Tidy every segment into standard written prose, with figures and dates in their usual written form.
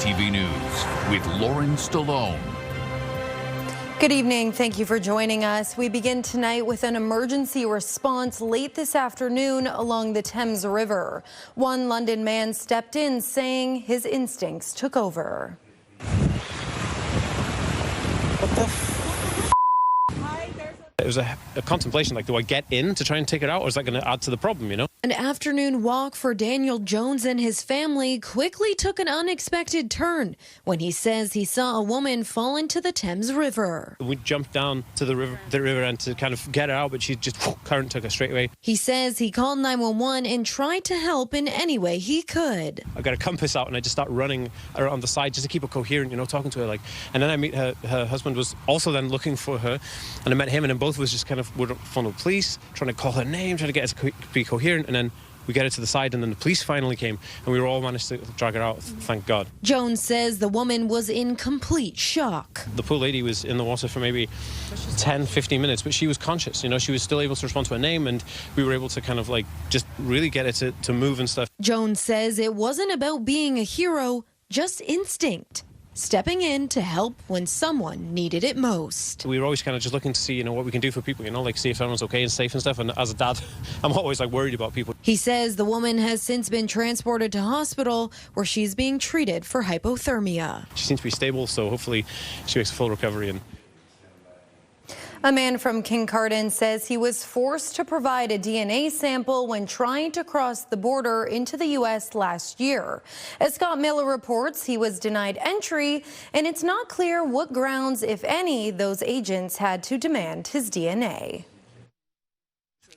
CTV News with Lauren Stallone. Good evening. Thank you for joining us. We begin tonight with an emergency response late this afternoon along the Thames River. One London man stepped in saying his instincts took over. What the It was a contemplation, like, do I get in to try and take it out, or is that going to add to the problem, you know? An afternoon walk for Daniel Jones and his family quickly took an unexpected turn when he says he saw a woman fall into the Thames River. We jumped down to the river end to kind of get her out, but she just, current took her straight away. He says he called 911 and tried to help in any way he could. I got a compass out and I just start running around the side just to keep her coherent, you know, talking to her, like. And then I meet her husband was also then looking for her, and I met him, and then both was just kind of, we're in front of the police, trying to call her name, trying to get her to be coherent, and then we get her to the side, and then the police finally came, and we were all managed to drag her out, thank God. Jones says the woman was in complete shock. The poor lady was in the water for maybe 10, 15 minutes, but she was conscious, you know, she was still able to respond to her name, and we were able to kind of like just really get her to move and stuff. Jones says it wasn't about being a hero, just instinct. Stepping in to help when someone needed it most. We were always kind of just looking to see, you know, what we can do for people, you know, like see if everyone's okay and safe and stuff. And as a dad, I'm always like worried about people. He says the woman has since been transported to hospital where she's being treated for hypothermia. She seems to be stable, so hopefully she makes a full recovery. A man from Kincardine says he was forced to provide a DNA sample when trying to cross the border into the U.S. last year. As Scott Miller reports, he was denied entry, and it's not clear what grounds, if any, those agents had to demand his DNA.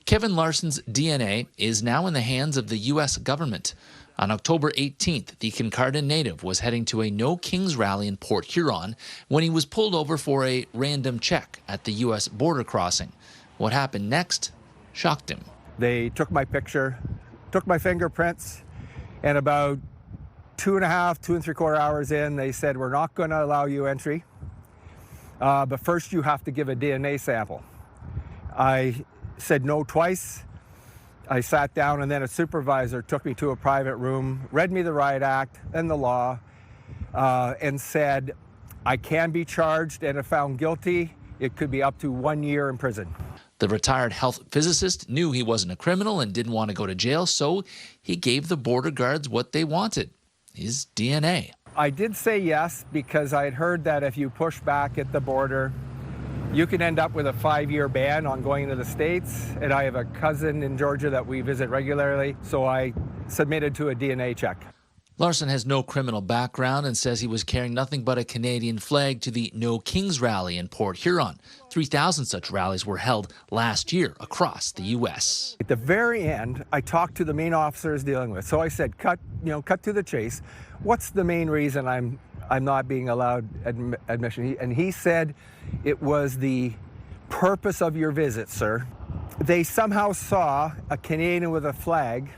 Kevin Larson's DNA is now in the hands of the U.S. government. On October 18th, the Kincardine native was heading to a No Kings rally in Port Huron when he was pulled over for a random check at the U.S. border crossing. What happened next shocked him. They took my picture, took my fingerprints, and about 2.5 hours in, they said, we're not going to allow you entry, but first you have to give a DNA sample. I said no twice. I sat down, and then a supervisor took me to a private room, read me the riot act and the law, and said, I can be charged, and if found guilty, it could be up to 1 year in prison. The retired health physicist knew he wasn't a criminal and didn't want to go to jail, so he gave the border guards what they wanted, his DNA. I did say yes because I had heard that if you push back at the border, you can end up with a 5-year ban on going into the States, and I have a cousin in Georgia that we visit regularly, so I submitted to a DNA check. Larson has no criminal background and says he was carrying nothing but a Canadian flag to the No Kings rally in Port Huron. 3,000 such rallies were held last year across the U.S. At the very end, I talked to the main officers dealing with, so I said, cut to the chase. What's the main reason I'm not being allowed admission? And he said, it was the purpose of your visit, sir. They somehow saw a Canadian with a flag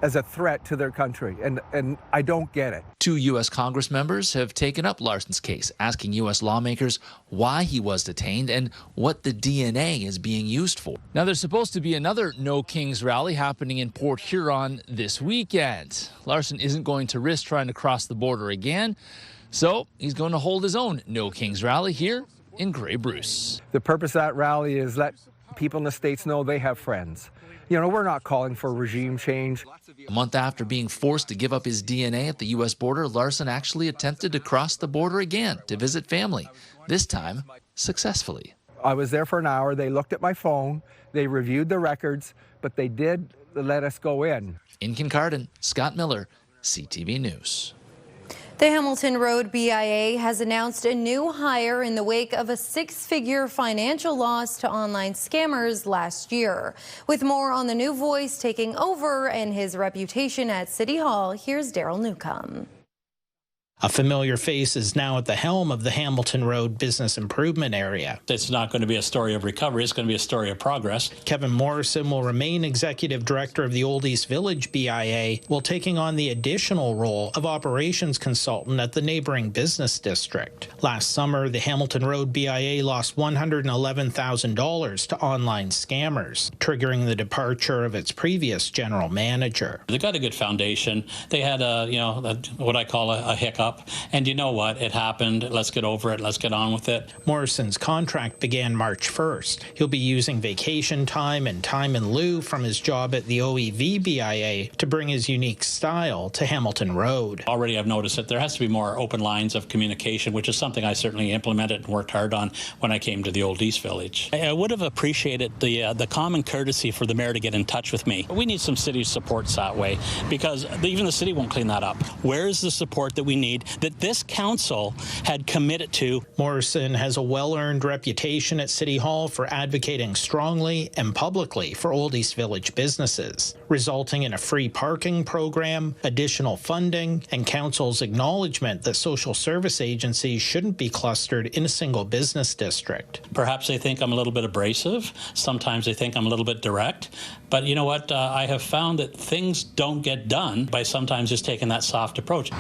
as a threat to their country, and I don't get it. 2 U.S. Congress members have taken up Larson's case, asking U.S. lawmakers why he was detained and what the DNA is being used for. Now, there's supposed to be another No Kings rally happening in Port Huron this weekend. Larson isn't going to risk trying to cross the border again, so he's going to hold his own No Kings rally here in Grey Bruce. The purpose of that rally is let people in the States know they have friends. You know, we're not calling for regime change. A month after being forced to give up his DNA at the U.S. border, Larson actually attempted to cross the border again to visit family, this time successfully. I was there for an hour. They looked at my phone. They reviewed the records, but they did let us go in. In Kincardine, Scott Miller, CTV News. The Hamilton Road BIA has announced a new hire in the wake of a 6-figure financial loss to online scammers last year. With more on the new voice taking over and his reputation at City Hall, here's Daryl Newcomb. A familiar face is now at the helm of the Hamilton Road business improvement area. It's not going to be a story of recovery. It's going to be a story of progress. Kevin Morrison will remain executive director of the Old East Village BIA, while taking on the additional role of operations consultant at the neighboring business district. Last summer, the Hamilton Road BIA lost $111,000 to online scammers, triggering the departure of its previous general manager. They got a good foundation. They had what I call a hiccup. up. And you know what? It happened. Let's get over it. Let's get on with it. Morrison's contract began March 1st. He'll be using vacation time and time in lieu from his job at the OEV BIA to bring his unique style to Hamilton Road. Already I've noticed that there has to be more open lines of communication, which is something I certainly implemented and worked hard on when I came to the Old East Village. I would have appreciated the common courtesy for the mayor to get in touch with me. We need some city supports that way, because even the city won't clean that up. Where is the support that we need that this council had committed to? Morrison has a well-earned reputation at City Hall for advocating strongly and publicly for Old East Village businesses, resulting in a free parking program, additional funding, and council's acknowledgement that social service agencies shouldn't be clustered in a single business district. Perhaps they think I'm a little bit abrasive. Sometimes they think I'm a little bit direct. But you know what? I have found that things don't get done by sometimes just taking that soft approach.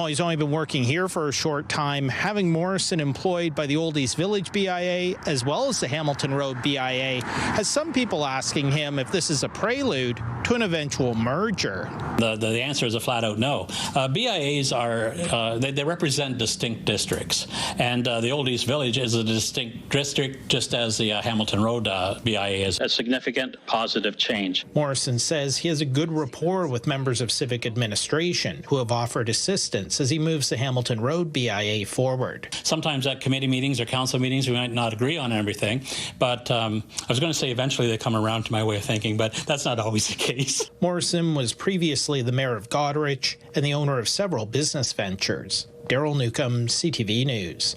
He's only been working here for a short time. Having Morrison employed by the Old East Village BIA as well as the Hamilton Road BIA has some people asking him if this is a prelude to an eventual merger. The answer is a flat-out no. BIAs are, they represent distinct districts. And the Old East Village is a distinct district, just as the Hamilton Road BIA is. A significant positive change. Morrison says he has a good rapport with members of civic administration who have offered assistance as he moves the Hamilton Road BIA forward. Sometimes at committee meetings or council meetings we might not agree on everything, but I was going to say eventually they come around to my way of thinking, but that's not always the case. Morrison was previously the mayor of Goderich and the owner of several business ventures. Daryl Newcomb, CTV News.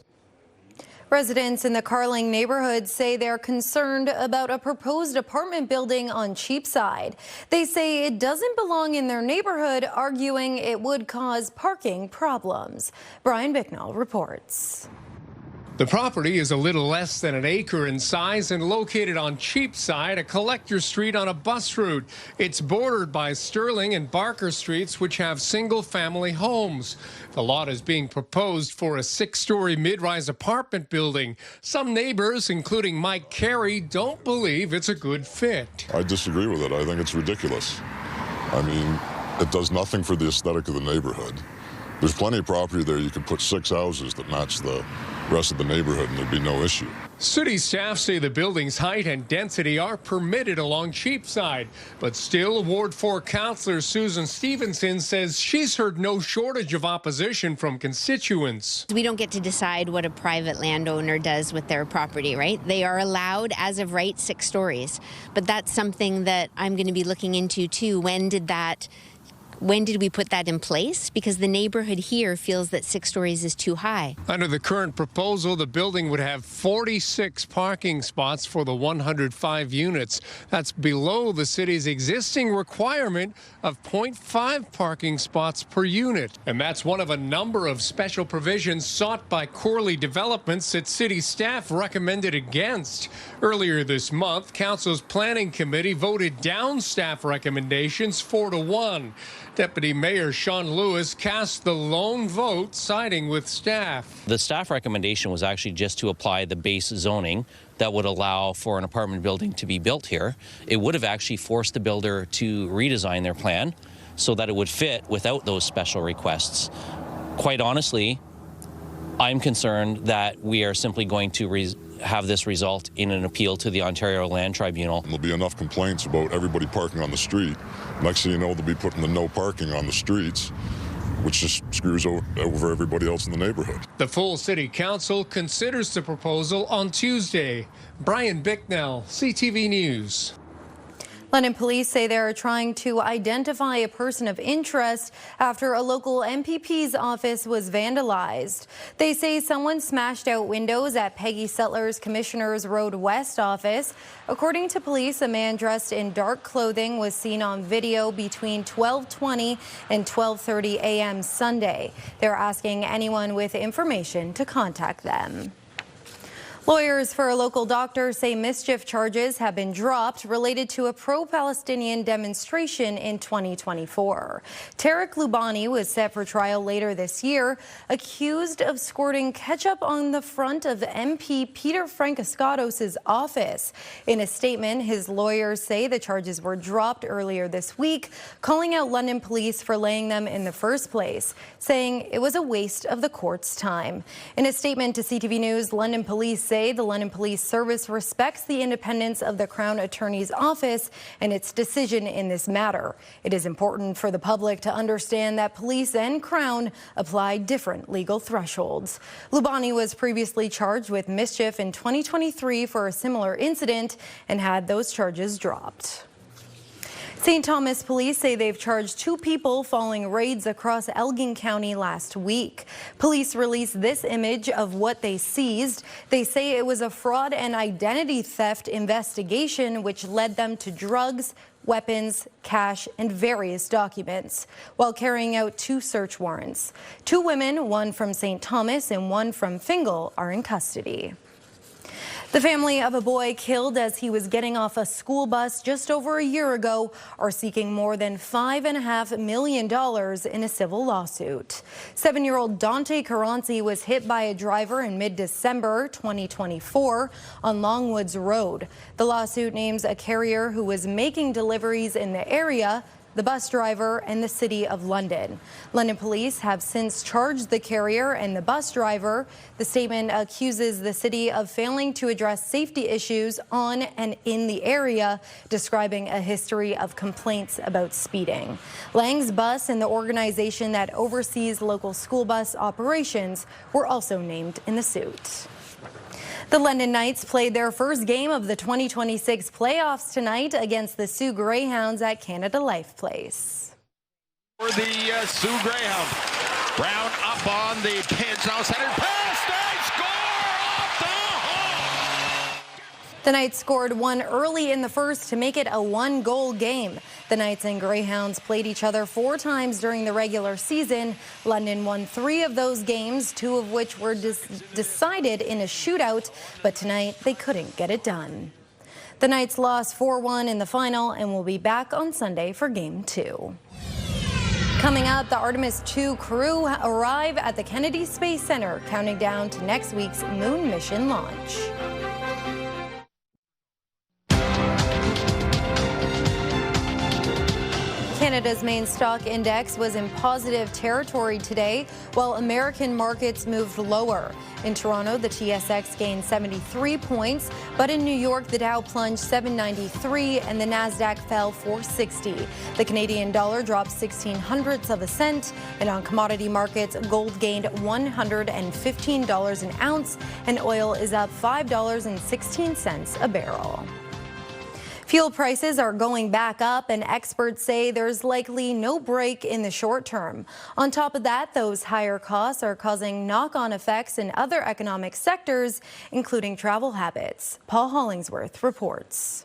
Residents in the Carling neighborhood say they're concerned about a proposed apartment building on Cheapside. They say it doesn't belong in their neighborhood, arguing it would cause parking problems. Brian Bicknell reports. The property is a little less than an acre in size and located on Cheapside, a collector street on a bus route. It's bordered by Sterling and Barker Streets, which have single-family homes. The lot is being proposed for a 6-story mid-rise apartment building. Some neighbors, including Mike Carey, don't believe it's a good fit. I disagree with it. I think it's ridiculous. I mean, it does nothing for the aesthetic of the neighborhood. There's plenty of property there. You could put 6 houses that match the rest of the neighborhood and there'd be no issue. City staff say the building's height and density are permitted along Cheapside, but still Ward 4 councillor Susan Stevenson says she's heard no shortage of opposition from constituents. We don't get to decide what a private landowner does with their property, right? They are allowed, as of right, 6 stories, but that's something that I'm going to be looking into too. When did we put that in place? Because the neighborhood here feels that 6 stories is too high. Under the current proposal, the building would have 46 parking spots for the 105 units. That's below the city's existing requirement of 0.5 parking spots per unit. And that's one of a number of special provisions sought by Corley Developments that city staff recommended against. Earlier this month, council's planning committee voted down staff recommendations 4-1. Deputy Mayor Sean Lewis cast the lone vote, siding with staff. The staff recommendation was actually just to apply the base zoning that would allow for an apartment building to be built here. It would have actually forced the builder to redesign their plan so that it would fit without those special requests. Quite honestly, I'm concerned that we are simply going to have this result in an appeal to the Ontario Land Tribunal. There'll be enough complaints about everybody parking on the street. Next thing you know, they'll be putting the no parking on the streets, which just screws over everybody else in the neighborhood. The full city council considers the proposal on Tuesday. Brian Bicknell, CTV News. London police say they are trying to identify a person of interest after a local MPP's office was vandalized. They say someone smashed out windows at Peggy Sutler's Commissioners Road West office. According to police, a man dressed in dark clothing was seen on video between 12:20 and 12:30 a.m. Sunday. They're asking anyone with information to contact them. Lawyers for a local doctor say mischief charges have been dropped related to a pro-Palestinian demonstration in 2024. Tarek Lubani was set for trial later this year, accused of squirting ketchup on the front of MP Peter Francescatos' office. In a statement, his lawyers say the charges were dropped earlier this week, calling out London police for laying them in the first place, saying it was a waste of the court's time. In a statement to CTV News, London police say the London Police Service respects the independence of the Crown Attorney's Office and its decision in this matter. It is important for the public to understand that police and Crown apply different legal thresholds. Lubani was previously charged with mischief in 2023 for a similar incident and had those charges dropped. St. Thomas police say they've charged 2 people following raids across Elgin County last week. Police released this image of what they seized. They say it was a fraud and identity theft investigation which led them to drugs, weapons, cash, and various documents, while carrying out 2 search warrants. 2 women, one from St. Thomas and one from Fingal, are in custody. The family of a boy killed as he was getting off a school bus just over a year ago are seeking more than $5.5 million in a civil lawsuit. 7-year-old Dante Caranci was hit by a driver in mid-December 2024 on Longwoods Road. The lawsuit names a carrier who was making deliveries in the area, the bus driver, and the City of London. London police have since charged the carrier and the bus driver. The statement accuses the city of failing to address safety issues on and in the area, describing a history of complaints about speeding. Lang's Bus and the organization that oversees local school bus operations were also named in the suit. The London Knights played their first game of the 2026 playoffs tonight against the Sioux Greyhounds at Canada Life Place. For the Sioux Greyhounds, Brown up on the pins, now centered pass, they score off the hole! The Knights scored one early in the first to make it a 1-goal game. The Knights and Greyhounds played each other 4 times during the regular season. London won 3 of those games, 2 of which were decided in a shootout, but tonight they couldn't get it done. The Knights lost 4-1 in the final and will be back on Sunday for Game 2. Coming up, the Artemis II crew arrive at the Kennedy Space Center, counting down to next week's moon mission launch. Canada's main stock index was in positive territory today, while American markets moved lower. In Toronto, the TSX gained 73 points, but in New York, the Dow plunged 793 and the Nasdaq fell 460. The Canadian dollar dropped 0.16 of a cent, and on commodity markets, gold gained $115 an ounce, and oil is up $5.16 a barrel. Fuel prices are going back up, and experts say there's likely no break in the short term. On top of that, those higher costs are causing knock-on effects in other economic sectors, including travel habits. Paul Hollingsworth reports.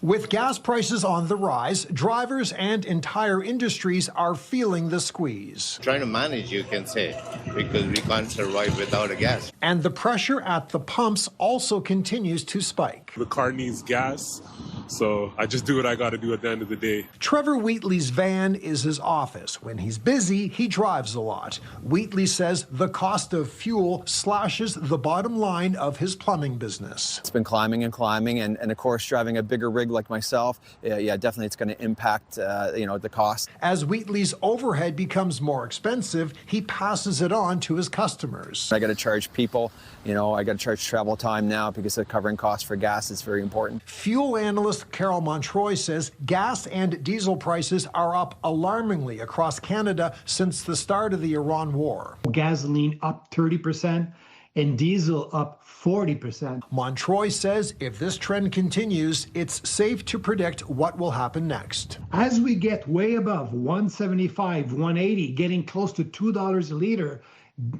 With gas prices on the rise, drivers and entire industries are feeling the squeeze. Trying to manage, you can say, because we can't survive without a gas. And the pressure at the pumps also continues to spike. The car needs gas, so I just do what I got to do at the end of the day. Trevor Wheatley's van is his office. When he's busy, he drives a lot. Wheatley says the cost of fuel slashes the bottom line of his plumbing business. It's been climbing and climbing, and of course, driving a bigger rig like myself, yeah, definitely it's going to impact, the cost. As Wheatley's overhead becomes more expensive, he passes it on to his customers. I got to charge people, I got to charge travel time now because of covering costs for gas is very important. Fuel analyst Carol Montroy says gas and diesel prices are up alarmingly across Canada since the start of the Iran war. Gasoline up 30% and diesel up 40%. Montroy says if this trend continues, it's safe to predict what will happen next. As we get way above $175, $180, getting close to $2 a liter,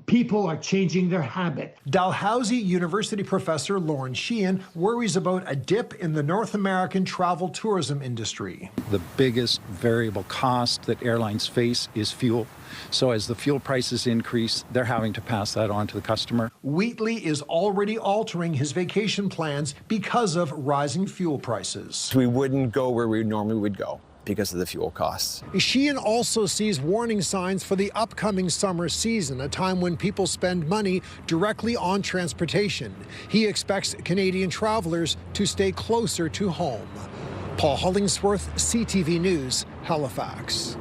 People are changing their habit. Dalhousie University professor Lauren Sheehan worries about a dip in the North American travel tourism industry. The biggest variable cost that airlines face is fuel. So as the fuel prices increase, they're having to pass that on to the customer. Wheatley is already altering his vacation plans because of rising fuel prices. We wouldn't go where we normally would go because of the fuel costs. Sheehan also sees warning signs for the upcoming summer season, a time when people spend money directly on transportation. He expects Canadian travelers to stay closer to home. Paul Hollingsworth, CTV News, Halifax.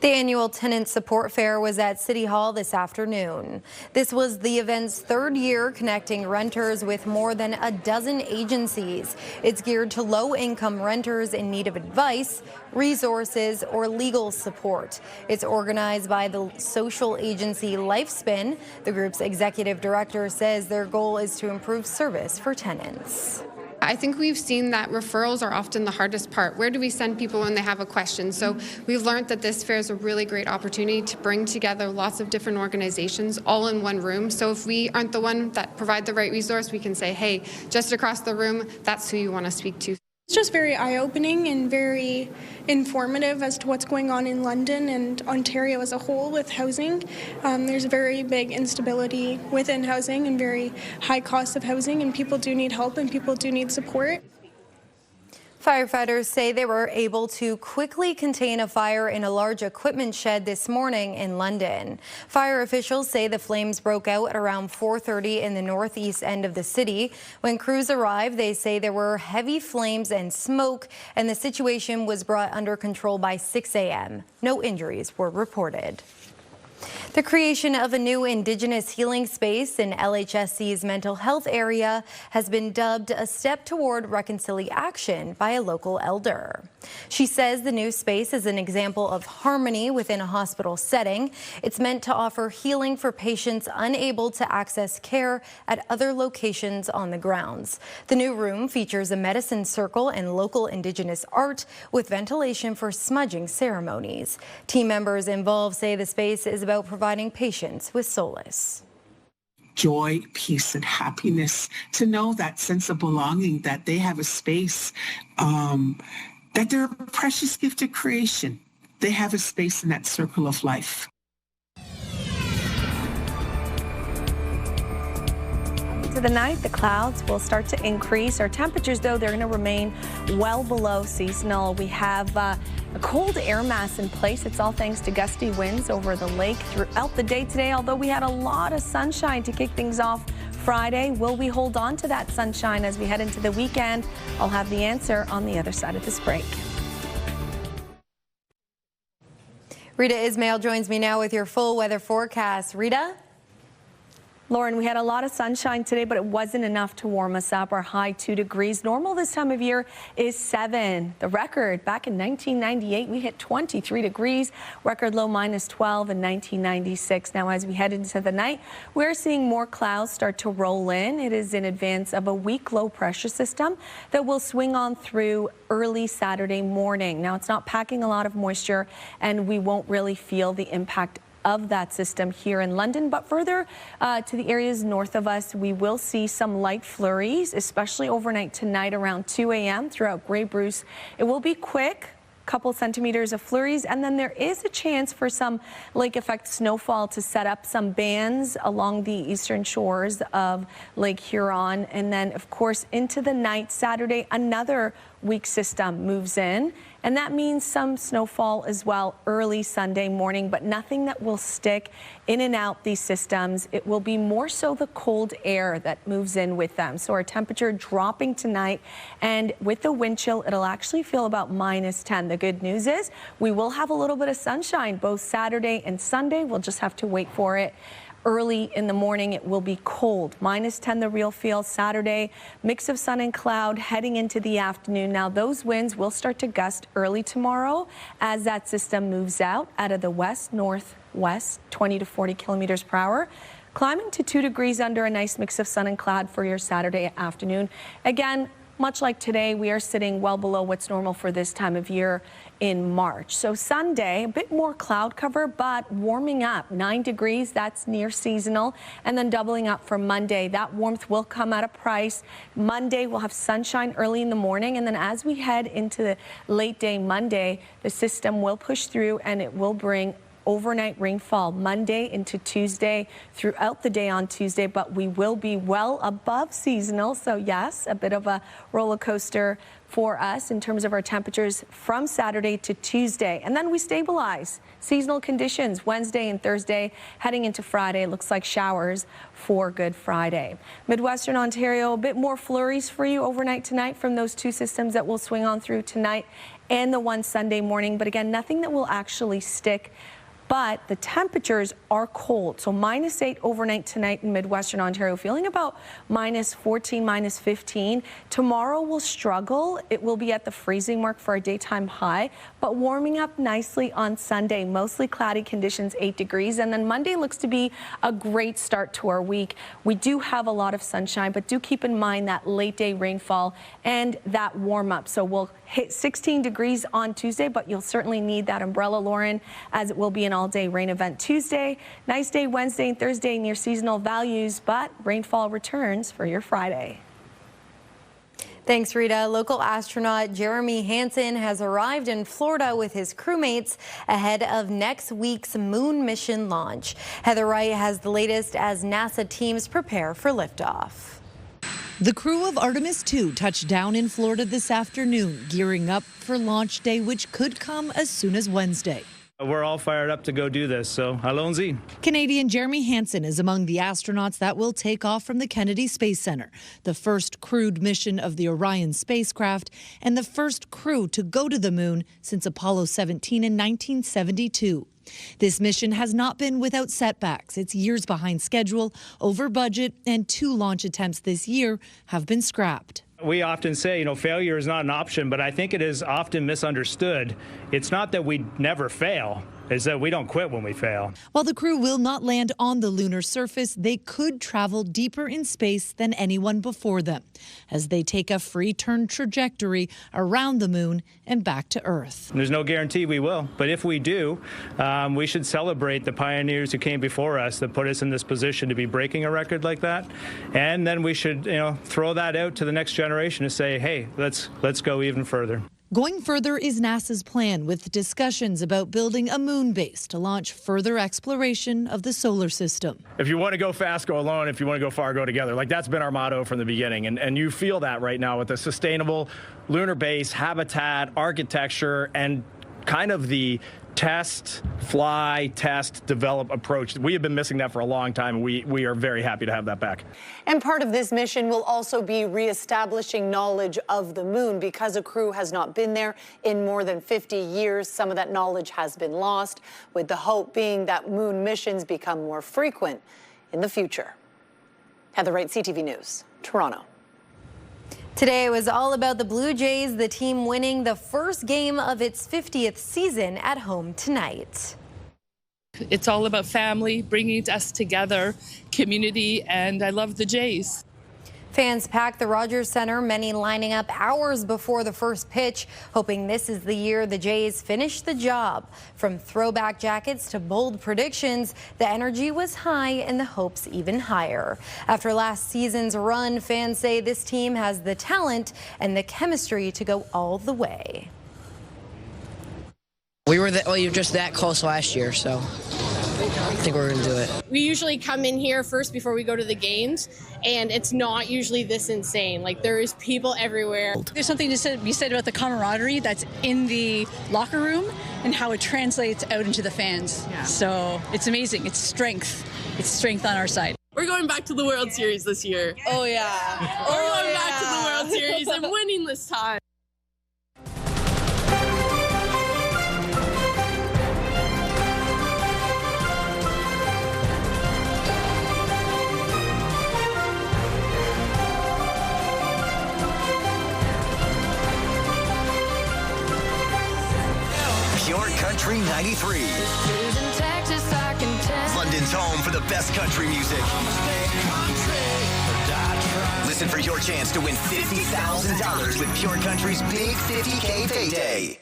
The annual Tenant Support Fair was at City Hall this afternoon. This was the event's third year, connecting renters with more than a dozen agencies. It's geared to low-income renters in need of advice, resources, or legal support. It's organized by the social agency Lifespin. The group's executive director says their goal is to improve service for tenants. I think we've seen that referrals are often the hardest part. Where do we send people when they have a question? So we've learned that this fair is a really great opportunity to bring together lots of different organizations all in one room. So if we aren't the one that provide the right resource, we can say, hey, just across the room, that's who you want to speak to. It's just very eye-opening and very informative as to what's going on in London and Ontario as a whole with housing. There's a very big instability within housing and very high costs of housing, and people do need help and people do need support. Firefighters say they were able to quickly contain a fire in a large equipment shed this morning in London. Fire officials say the flames broke out at around 4:30 in the northeast end of the city. When crews arrived, they say there were heavy flames and smoke, and the situation was brought under control by 6 a.m. No injuries were reported. The creation of a new Indigenous healing space in LHSC's mental health area has been dubbed a step toward reconciliation by a local elder. She says the new space is an example of harmony within a hospital setting. It's meant to offer healing for patients unable to access care at other locations on the grounds. The new room features a medicine circle and local Indigenous art with ventilation for smudging ceremonies. Team members involved say the space is about providing patients with solace. Joy, peace, and happiness, to know that sense of belonging, that they have a space, that they're a precious gift of creation. They have a space in that circle of life. To the night, the clouds will start to increase. Our temperatures, though, they're going to remain well below seasonal. We have a cold air mass in place. It's all thanks to gusty winds over the lake throughout the day today, although we had a lot of sunshine to kick things off Friday. Will we hold on to that sunshine as we head into the weekend? I'll have the answer on the other side of this break. Rita Ismail joins me now with your full weather forecast. Rita? Lauren, we had a lot of sunshine today, but it wasn't enough to warm us up. Our high 2 degrees. Normal this time of year is 7. The record back in 1998, we hit 23 degrees. Record low -12 in 1996. Now, as we head into the night, we're seeing more clouds start to roll in. It is in advance of a weak low pressure system that will swing on through early Saturday morning. Now, it's not packing a lot of moisture, and we won't really feel the impact of that system here in London, but further to the areas north of us, we will see some light flurries, especially overnight tonight around 2 a.m. throughout Grey Bruce. It will be quick, couple centimeters of flurries, and then there is a chance for some lake effect snowfall to set up some bands along the eastern shores of Lake Huron. And then, of course, into the night, Saturday, another weak system moves in, and that means some snowfall as well early Sunday morning, but nothing that will stick in and out these systems. It will be more so the cold air that moves in with them. So our temperature dropping tonight, and with the wind chill, it'll actually feel about -10. The good news is we will have a little bit of sunshine both Saturday and Sunday. We'll just have to wait for it. Early in the morning, it will be cold. -10 the real feel Saturday. Mix of sun and cloud heading into the afternoon. Now, those winds will start to gust early tomorrow as that system moves out of the west-northwest, 20 to 40 kilometers per hour. Climbing to 2 degrees under a nice mix of sun and cloud for your Saturday afternoon. Again, much like today, we are sitting well below what's normal for this time of year in March. So Sunday, a bit more cloud cover, but warming up. 9 degrees, that's near seasonal. And then doubling up for Monday. That warmth will come at a price. Monday, we'll have sunshine early in the morning. And then as we head into the late day Monday, the system will push through and it will bring overnight rainfall Monday into Tuesday, throughout the day on Tuesday, but we will be well above seasonal. So yes, a bit of a roller coaster for us in terms of our temperatures from Saturday to Tuesday. And then we stabilize seasonal conditions Wednesday and Thursday. Heading into Friday, it looks like showers for Good Friday. Midwestern Ontario, a bit more flurries for you overnight tonight from those two systems that will swing on through tonight and the one Sunday morning. But again, nothing that will actually stick. But the temperatures are cold. So -8 overnight tonight in Midwestern Ontario, feeling about -14, -15. Tomorrow will struggle. It will be at the freezing mark for a daytime high, but warming up nicely on Sunday. Mostly cloudy conditions, 8 degrees. And then Monday looks to be a great start to our week. We do have a lot of sunshine, but do keep in mind that late day rainfall and that warm up. So we'll hit 16 degrees on Tuesday, but you'll certainly need that umbrella, Lauren, as it will be an all-day rain event Tuesday. Nice day Wednesday and Thursday near seasonal values, but rainfall returns for your Friday. Thanks, Rita. Local astronaut Jeremy Hansen has arrived in Florida with his crewmates ahead of next week's moon mission launch. Heather Wright has the latest as NASA teams prepare for liftoff. The crew of Artemis II touched down in Florida this afternoon, gearing up for launch day, which could come as soon as Wednesday. We're all fired up to go do this, so halonzi. Canadian Jeremy Hansen is among the astronauts that will take off from the Kennedy Space Center, the first crewed mission of the Orion spacecraft, and the first crew to go to the moon since Apollo 17 in 1972. This mission has not been without setbacks. It's years behind schedule, over budget, and 2 launch attempts this year have been scrapped. We often say, failure is not an option, but I think it is often misunderstood. It's not that we never fail, it's that we don't quit when we fail. While the crew will not land on the lunar surface, they could travel deeper in space than anyone before them, as they take a free turn trajectory around the moon and back to Earth. There's no guarantee we will, but if we do, we should celebrate the pioneers who came before us that put us in this position to be breaking a record like that. And then we should, throw that out to the next generation to say, hey, let's go even further. Going further is NASA's plan, with discussions about building a moon base to launch further exploration of the solar system. If you want to go fast, go alone. If you want to go far, go together. That's been our motto from the beginning. And you feel that right now with the sustainable lunar base, habitat, architecture, and kind of the test, fly, test, develop approach. We have been missing that for a long time, and we are very happy to have that back. And part of this mission will also be reestablishing knowledge of the moon. Because a crew has not been there in more than 50 years, some of that knowledge has been lost, with the hope being that moon missions become more frequent in the future. Heather Wright, CTV News, Toronto. Today was all about the Blue Jays, the team winning the first game of its 50th season at home tonight. It's all about family, bringing us together, community, and I love the Jays. Fans packed the Rogers Center, many lining up hours before the first pitch, hoping this is the year the Jays finish the job. From throwback jackets to bold predictions, the energy was high and the hopes even higher. After last season's run, fans say this team has the talent and the chemistry to go all the way. We were just that close last year, so I think we're going to do it. We usually come in here first before we go to the games, and it's not usually this insane. There is people everywhere. There's something to be said about the camaraderie that's in the locker room and how it translates out into the fans. Yeah. So it's amazing. It's strength. It's strength on our side. We're going back to the World Series this year. Oh, yeah. We're going back to the World Series and winning this time. Country 93. London's home for the best country music. Listen Listen for your chance to win $50,000 with Pure Country's Big 50K Payday.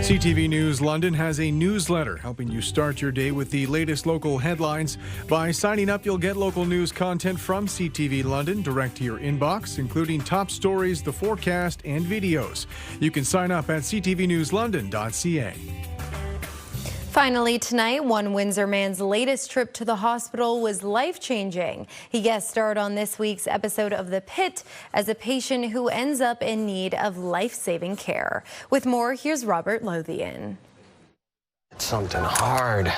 CTV News London has a newsletter helping you start your day with the latest local headlines. By signing up, you'll get local news content from CTV London direct to your inbox, including top stories, the forecast, and videos. You can sign up at ctvnewslondon.ca. Finally tonight, one Windsor man's latest trip to the hospital was life-changing. He guest starred on this week's episode of The Pit as a patient who ends up in need of life-saving care. With more, here's Robert Lothian. It's something hard.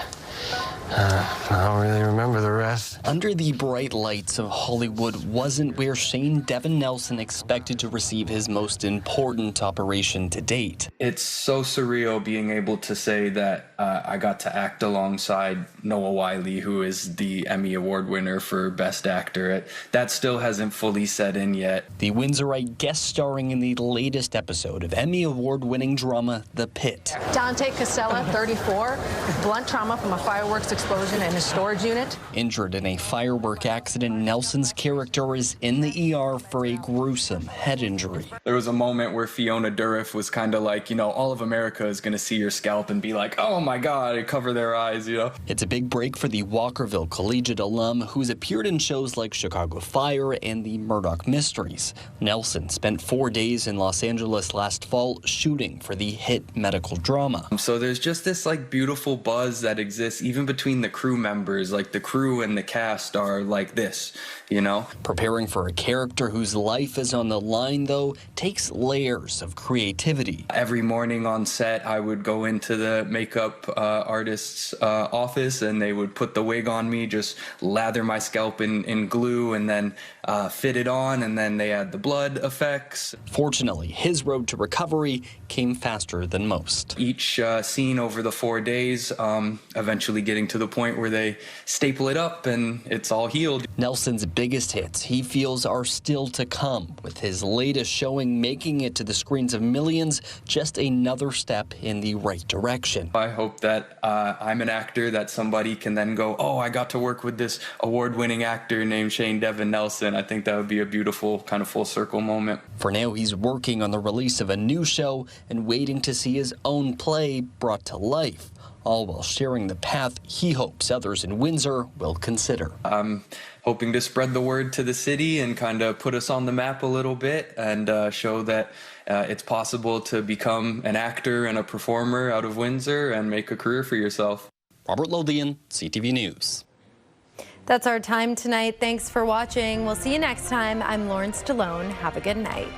I don't really remember the rest. Under the bright lights of Hollywood wasn't where Shane Devin Nelson expected to receive his most important operation to date. It's so surreal being able to say that I got to act alongside Noah Wyle, who is the Emmy Award winner for Best Actor. That still hasn't fully set in yet. The Windsorite guest starring in the latest episode of Emmy Award-winning drama The Pit. Dante Casella, 34, blunt trauma from a fireworks explosion in a storage unit. Injured in a firework accident, Nelson's character is in the ER for a gruesome head injury. There was a moment where Fiona Dourif was kind of like, all of America is going to see your scalp and be like, oh my God, and cover their eyes, It's a big break for the Walkerville Collegiate alum who's appeared in shows like Chicago Fire and the Murdoch Mysteries. Nelson spent 4 days in Los Angeles last fall shooting for the hit medical drama. So there's just this beautiful buzz that exists even between the crew members. The crew and the cast are like this, Preparing for a character whose life is on the line, though, takes layers of creativity. Every morning on set, I would go into the makeup artist's office and they would put the wig on me, just lather my scalp in glue and then fit it on, and then they add the blood effects. Fortunately, his road to recovery came faster than most. Each scene over the 4 days, eventually getting to the point where they staple it up and it's all healed. Nelson's biggest hits, he feels, are still to come, with his latest showing making it to the screens of millions, just another step in the right direction. I hope that I'm an actor that somebody can then go, oh, I got to work with this award-winning actor named Shane Devin Nelson. I think that would be a beautiful kind of full circle moment. For now, he's working on the release of a new show and waiting to see his own play brought to life, all while sharing the path he hopes others in Windsor will consider. I'm hoping to spread the word to the city and kind of put us on the map a little bit and show that it's possible to become an actor and a performer out of Windsor and make a career for yourself. Robert Lothian, CTV News. That's our time tonight. Thanks for watching. We'll see you next time. I'm Lauren Stallone. Have a good night.